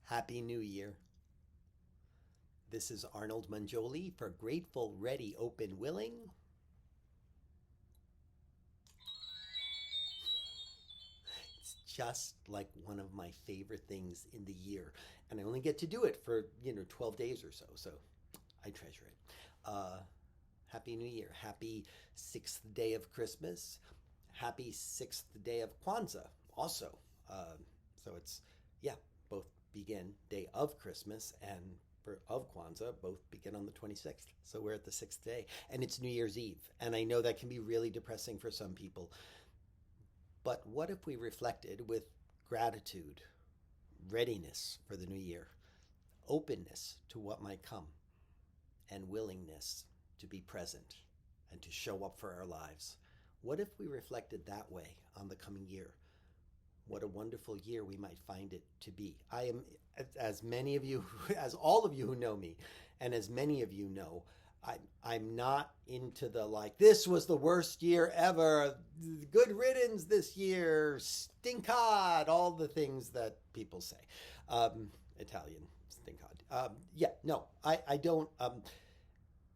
Happy New Year. This is Arnold Mangioli for Grateful, Ready, Open, Willing. It's just like one of my favorite things in the year. And I only get to do it for, 12 days or so. So I treasure it. Uh, Happy New Year. Happy sixth day of Christmas. Happy sixth day of Kwanzaa also. So it's, yeah, both begin day of Christmas and of Kwanzaa both begin on the 26th. So we're at the sixth day and it's New Year's Eve. And I know that can be really depressing for some people. But what if we reflected with gratitude, readiness for the new year, openness to what might come, and willingness to be present and to show up for our lives? What if we reflected that way on the coming year? What a wonderful year we might find it to be. I am, as many of you, as all of you who know me, and as many of you know, I'm not into the like, this was the worst year ever, good riddance this year, stinkad, all the things that people say. Italian stinkad. Yeah, no, I don't.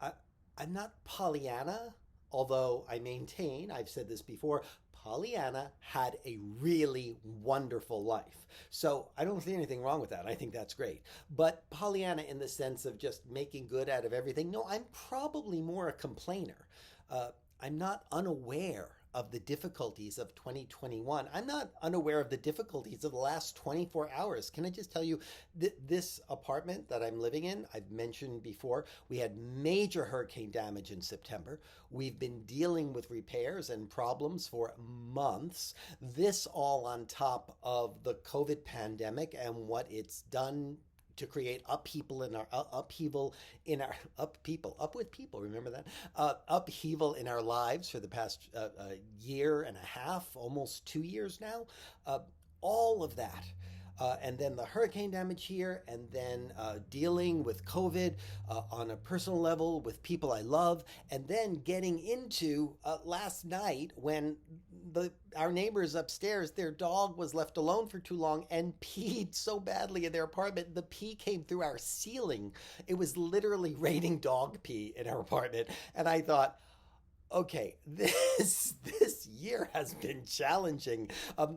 I, I'm not Pollyanna, although I maintain, I've said this before, Pollyanna had a really wonderful life. So I don't see anything wrong with that. I think that's great. But Pollyanna, in the sense of just making good out of everything, no, I'm probably more a complainer. I'm not unaware of the difficulties of 2021. I'm not unaware of the difficulties of the last 24 hours. Can I just tell you, this apartment that I'm living in, I've mentioned before, we had major hurricane damage in September. We've been dealing with repairs and problems for months. This all on top of the COVID pandemic and what it's done to create upheaval in our up with people. Remember that upheaval in our lives for the past year and a half, almost 2 years now. All of that. And then the hurricane damage here, and then dealing with COVID on a personal level with people I love, and then getting into last night when our neighbors upstairs, their dog was left alone for too long and peed so badly in their apartment. The pee came through our ceiling. It was literally raining dog pee in our apartment, and I thought, okay, this year has been challenging.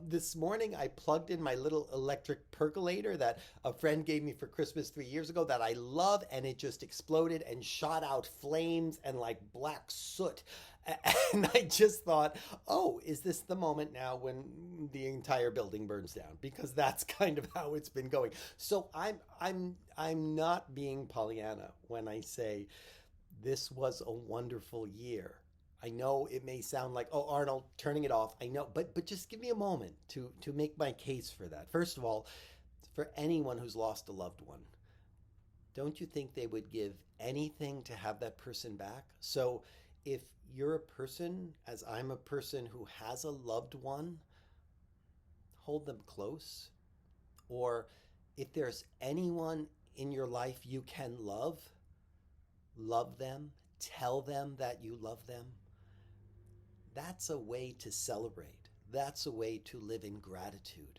This morning, I plugged in my little electric percolator that a friend gave me for Christmas 3 years ago that I love, and it just exploded and shot out flames and like black soot. And I just thought, oh, is this the moment now when the entire building burns down? Because that's kind of how it's been going. So I'm not being Pollyanna when I say this was a wonderful year. I know it may sound like, oh, Arnold, turning it off. I know, but just give me a moment to make my case for that. First of all, for anyone who's lost a loved one, don't you think they would give anything to have that person back? So if you're a person, as I'm a person who has a loved one, hold them close. Or if there's anyone in your life you can love them, tell them that you love them. That's a way to celebrate. That's a way to live in gratitude.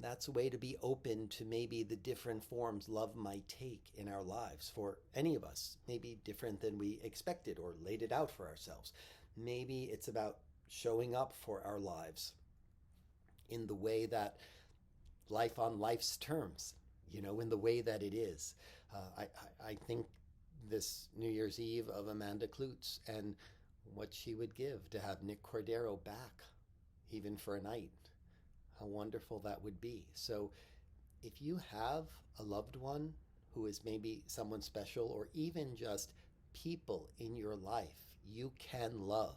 That's a way to be open to maybe the different forms love might take in our lives for any of us, maybe different than we expected or laid it out for ourselves. Maybe it's about showing up for our lives in the way that life on life's terms, in the way that it is. I think this New Year's Eve of Amanda Klutz and what she would give to have Nick Cordero back, even for a night. How wonderful that would be. So if you have a loved one who is maybe someone special, or even just people in your life you can love.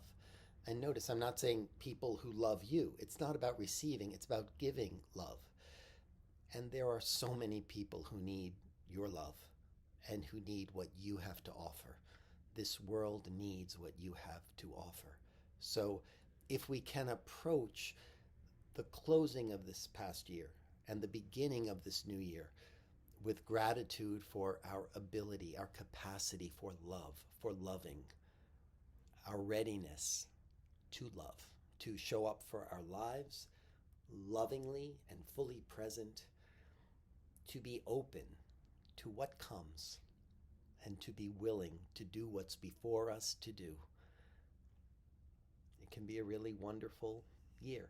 And notice, I'm not saying people who love you. It's not about receiving, it's about giving love. And there are so many people who need your love and who need what you have to offer. This world needs what you have to offer. So if we can approach the closing of this past year and the beginning of this new year with gratitude for our ability, our capacity for love, for loving, our readiness to love, to show up for our lives lovingly and fully present, to be open to what comes and to be willing to do what's before us to do. It can be a really wonderful year.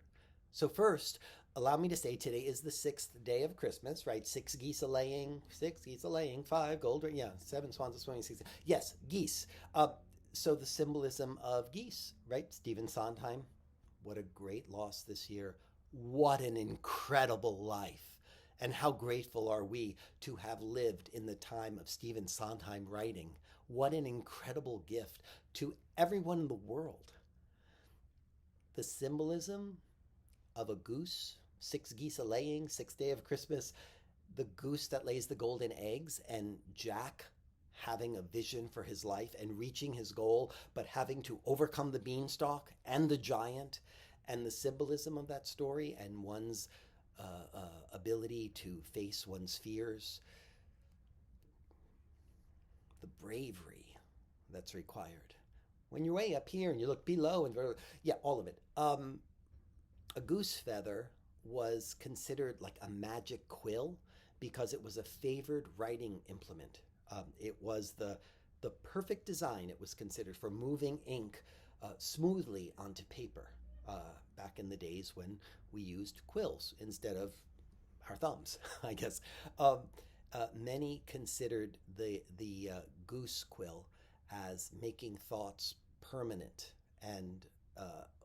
So first, allow me to say today is the 6th day of Christmas, right? Six geese a-laying, five golden, yeah, seven swans a-swimming, six. Yes, geese. So the symbolism of geese, right? Stephen Sondheim, what a great loss this year. What an incredible life. And how grateful are we to have lived in the time of Stephen Sondheim writing. What an incredible gift to everyone in the world. The symbolism of a goose, six geese a-laying, 6th day of Christmas, the goose that lays the golden eggs, and Jack having a vision for his life and reaching his goal, but having to overcome the beanstalk and the giant, and the symbolism of that story and one's ability to face one's fears, the bravery that's required. When you're way up here and you look below, and yeah, all of it. A goose feather was considered like a magic quill because it was a favored writing implement. It was the perfect design, it was considered, for moving ink smoothly onto paper back in the days when we used quills instead of our thumbs, I guess. Many considered the goose quill as making thoughts permanent, and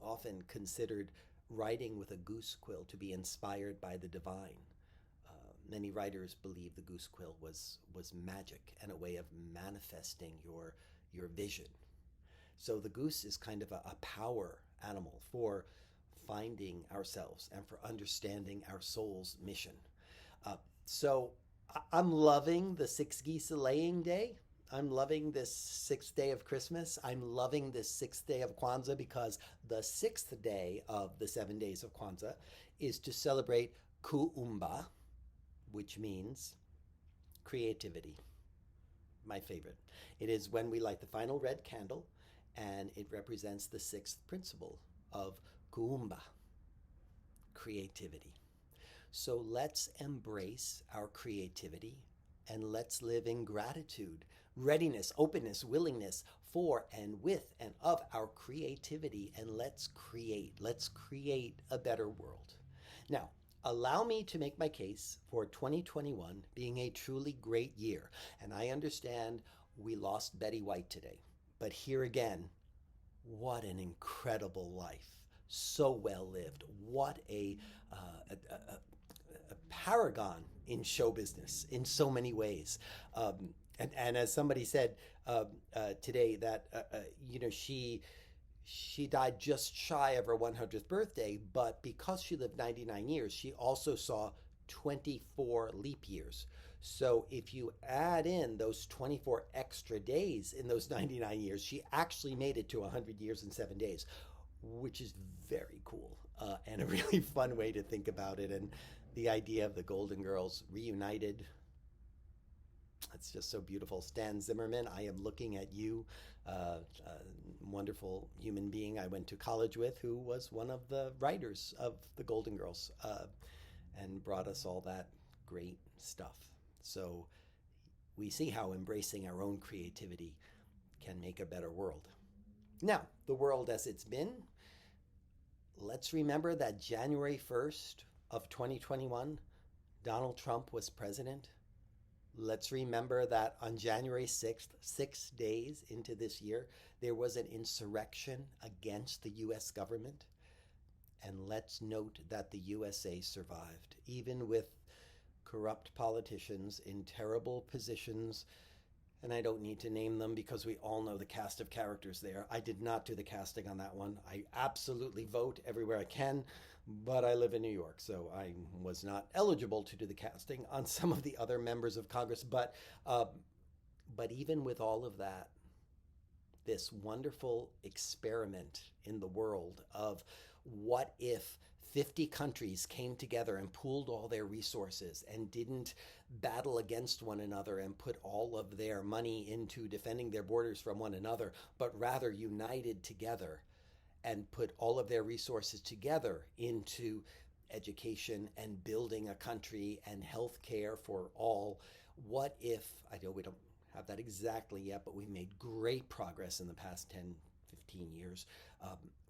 often considered writing with a goose quill to be inspired by the divine. Many writers believe the goose quill was magic and a way of manifesting your vision. So the goose is kind of a power animal for finding ourselves and for understanding our soul's mission. So I'm loving the six geese a-laying day. I'm loving this 6th day of Christmas. I'm loving this 6th day of Kwanzaa, because the 6th day of the 7 days of Kwanzaa is to celebrate Kumba, which means creativity. My favorite. It is when we light the final red candle, and it represents the 6th principle of Kumba, creativity. So let's embrace our creativity, and let's live in gratitude, readiness, openness, willingness for and with and of our creativity, and let's create a better world. Now, allow me to make my case for 2021 being a truly great year. And I understand we lost Betty White today, but here again, what an incredible life. So well lived. What a paragon in show business in so many ways. And as somebody said today, that she died just shy of her 100th birthday, but because she lived 99 years, she also saw 24 leap years. So if you add in those 24 extra days in those 99 years, she actually made it to 100 years and 7 days, which is very cool and a really fun way to think about it. And the idea of the Golden Girls reunited, it's just so beautiful. Stan Zimmerman, I am looking at you, a wonderful human being I went to college with, who was one of the writers of the Golden Girls and brought us all that great stuff. So we see how embracing our own creativity can make a better world. Now, the world as it's been, let's remember that January 1st of 2021, Donald Trump was president. Let's remember that on January 6th, 6 days into this year, there was an insurrection against the U.S. government. And let's note that the USA survived, even with corrupt politicians in terrible positions. And I don't need to name them because we all know the cast of characters there. I did not do the casting on that one. I absolutely vote everywhere I can, but I live in New York, so I was not eligible to do the casting on some of the other members of Congress. But even with all of that, this wonderful experiment in the world of what if 50 countries came together and pooled all their resources and didn't battle against one another and put all of their money into defending their borders from one another, but rather united together and put all of their resources together into education and building a country and health care for all. What if, I know we don't have that exactly yet, but we've made great progress in the past 10, 15 years.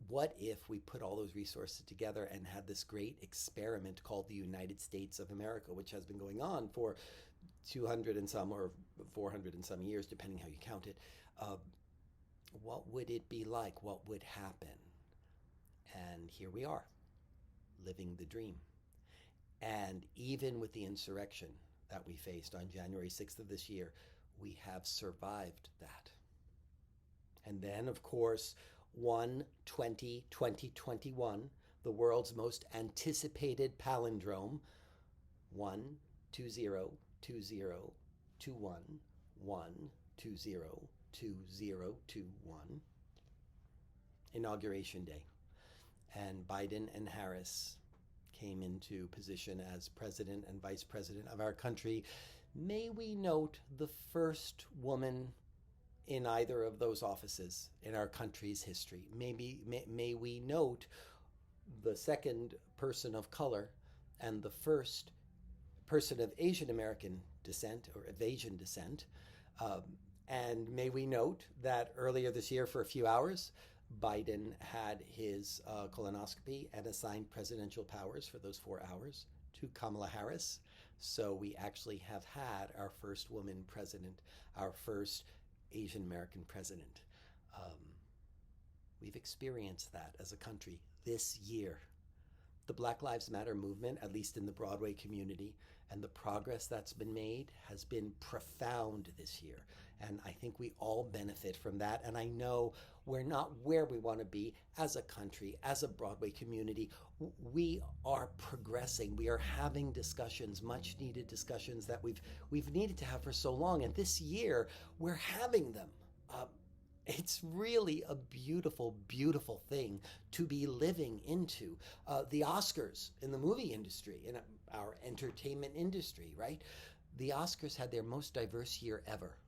What if we put all those resources together and had this great experiment called the United States of America, which has been going on for 200 and some or 400 and some years, depending how you count it. What would it be like? What would happen? And here we are, living the dream. And even with the insurrection that we faced on January 6th of this year, we have survived that. And then, of course, 1/20/2021, the world's most anticipated palindrome, 1/20/2021, 1/20/2021, Inauguration Day. And Biden and Harris came into position as president and vice president of our country. May we note the first woman in either of those offices in our country's history. May we note the second person of color and the first person of Asian American descent or of Asian descent. And may we note that earlier this year, for a few hours, Biden had his colonoscopy and assigned presidential powers for those 4 hours to Kamala Harris. So we actually have had our first woman president, our first Asian American president. We've experienced that as a country this year. The Black Lives Matter movement, at least in the Broadway community, and the progress that's been made has been profound this year. And I think we all benefit from that. And I know we're not where we want to be as a country, as a Broadway community. We are progressing. We are having discussions, much needed discussions that we've needed to have for so long. And this year, we're having them. It's really a beautiful, beautiful thing to be living into. The Oscars in the movie industry, in our entertainment industry, right? The Oscars had their most diverse year ever.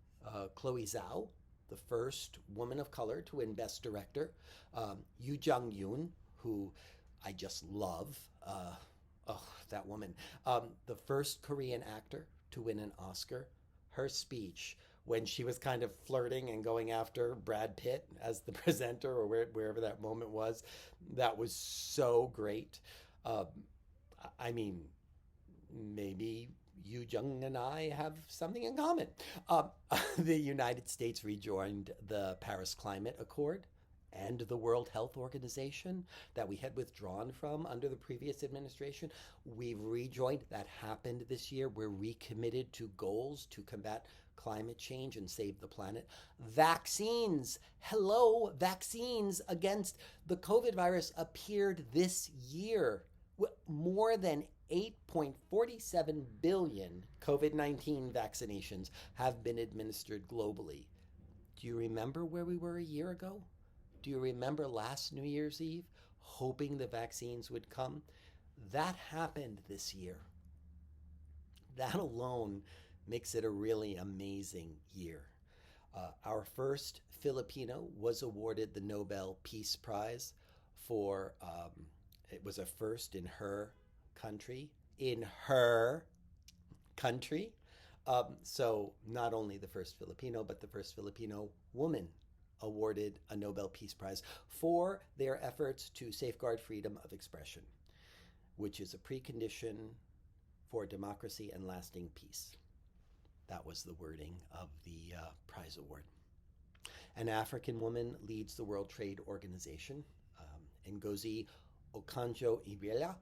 Chloe Zhao, the first woman of color to win Best Director. Yoo Jung-yoon, who I just love. That woman. The first Korean actor to win an Oscar. Her speech, when she was kind of flirting and going after Brad Pitt as the presenter or wherever that moment was, that was so great. I mean, maybe Yoo Jung and I have something in common. The United States rejoined the Paris Climate Accord and the World Health Organization that we had withdrawn from under the previous administration. We've rejoined. That happened this year. We're recommitted to goals to combat climate change and save the planet. Vaccines. Hello, vaccines against the COVID virus appeared this year. More than 8.47 billion COVID-19 vaccinations have been administered globally. Do you remember where we were a year ago? Do you remember last New Year's Eve, hoping the vaccines would come? That happened this year. That alone makes it a really amazing year. Our first Filipino was awarded the Nobel Peace Prize for, it was a first in her country. So not only the first Filipino, but the first Filipino woman awarded a Nobel Peace Prize for their efforts to safeguard freedom of expression, which is a precondition for democracy and lasting peace. That was the wording of the prize award. An African woman leads the World Trade Organization. Ngozi Okonjo-Iweala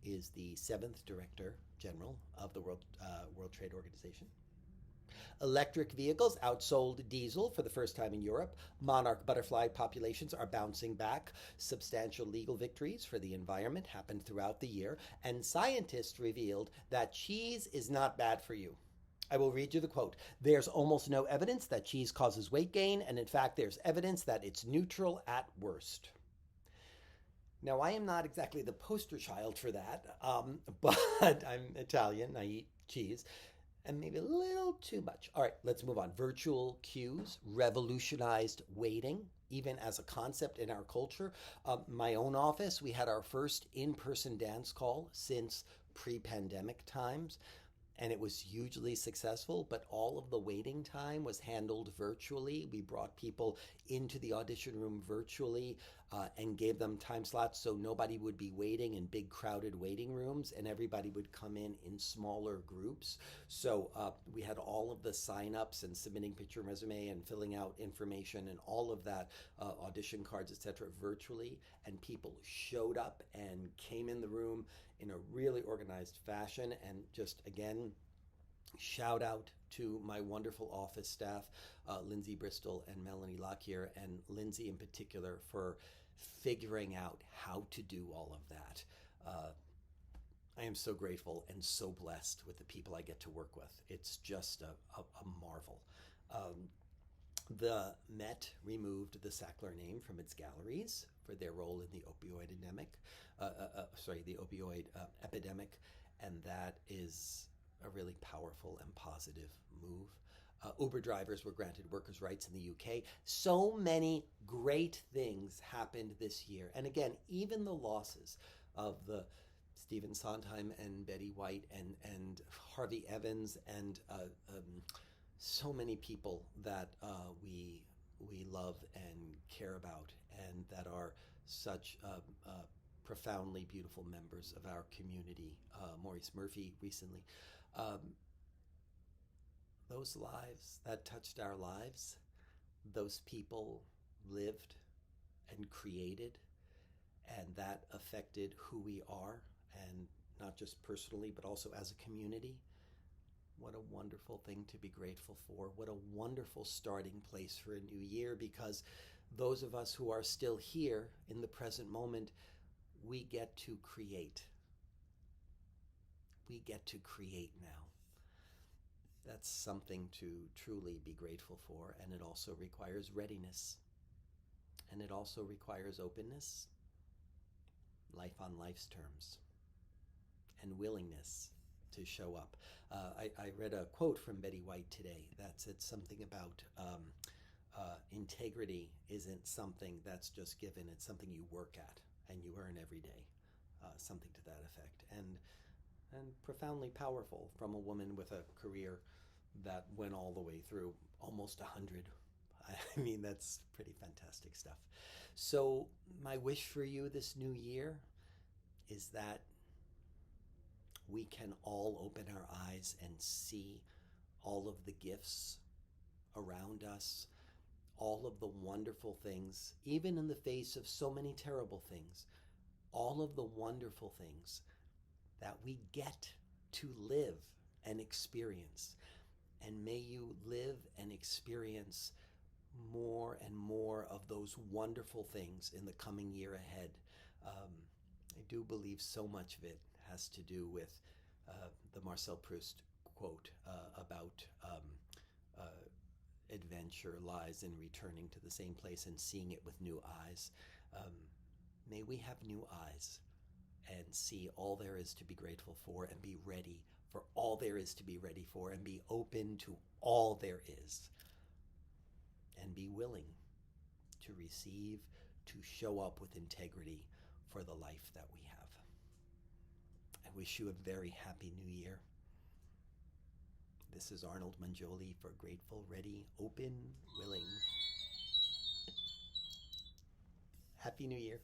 is the 7th Director General of the World Trade Organization. Electric vehicles outsold diesel for the first time in Europe. Monarch butterfly populations are bouncing back. Substantial legal victories for the environment happened throughout the year. And scientists revealed that cheese is not bad for you. I will read you the quote. There's almost no evidence that cheese causes weight gain, and in fact, there's evidence that it's neutral at worst. Now, I am not exactly the poster child for that, but I'm Italian. I eat cheese, and maybe a little too much. All right, let's move on. Virtual queues revolutionized waiting. even as a concept in our culture. My own office, we had our first in-person dance call since pre-pandemic times, and it was hugely successful, but all of the waiting time was handled virtually. We brought people into the audition room virtually, and gave them time slots so nobody would be waiting in big crowded waiting rooms, and everybody would come in smaller groups. So we had all of the sign-ups and submitting picture and resume and filling out information and all of that, audition cards, etc., virtually, and people showed up and came in the room in a really organized fashion. And just again, shout out to my wonderful office staff, Lindsay Bristol and Melanie Lockyer, and Lindsay in particular for figuring out how to do all of that. I am so grateful and so blessed with the people I get to work with. It's just a marvel. The Met removed the Sackler name from its galleries for their role in the opioid epidemic, and that is a really powerful and positive move. Uber drivers were granted workers' rights in the UK. So many great things happened this year. And again, even the losses of the Stephen Sondheim and Betty White and Harvey Evans and so many people that we love and care about, and that are such profoundly beautiful members of our community. Maurice Murphy recently. Those lives that touched our lives, those people lived and created, and that affected who we are, and not just personally, but also as a community. What a wonderful thing to be grateful for. What a wonderful starting place for a new year, because those of us who are still here in the present moment, we get to create. We get to create now. That's something to truly be grateful for, and it also requires readiness. And it also requires openness, life on life's terms, and willingness to show up. I read a quote from Betty White today that said something about integrity isn't something that's just given, it's something you work at and you earn every day, something to that effect. And profoundly powerful from a woman with a career that went all the way through almost 100. I mean, that's pretty fantastic stuff. So my wish for you this new year is that we can all open our eyes and see all of the gifts around us, all of the wonderful things, even in the face of so many terrible things, all of the wonderful things that we get to live and experience. And may you live and experience more and more of those wonderful things in the coming year ahead. I do believe so much of it has to do with the Marcel Proust quote about adventure lies in returning to the same place and seeing it with new eyes. May we have new eyes and see all there is to be grateful for, and be ready for all there is to be ready for, and be open to all there is, and be willing to receive, to show up with integrity for the life that we have. I wish you a very happy new year. This is Arnold Mangioli for Grateful, Ready, Open, Willing. Happy New Year.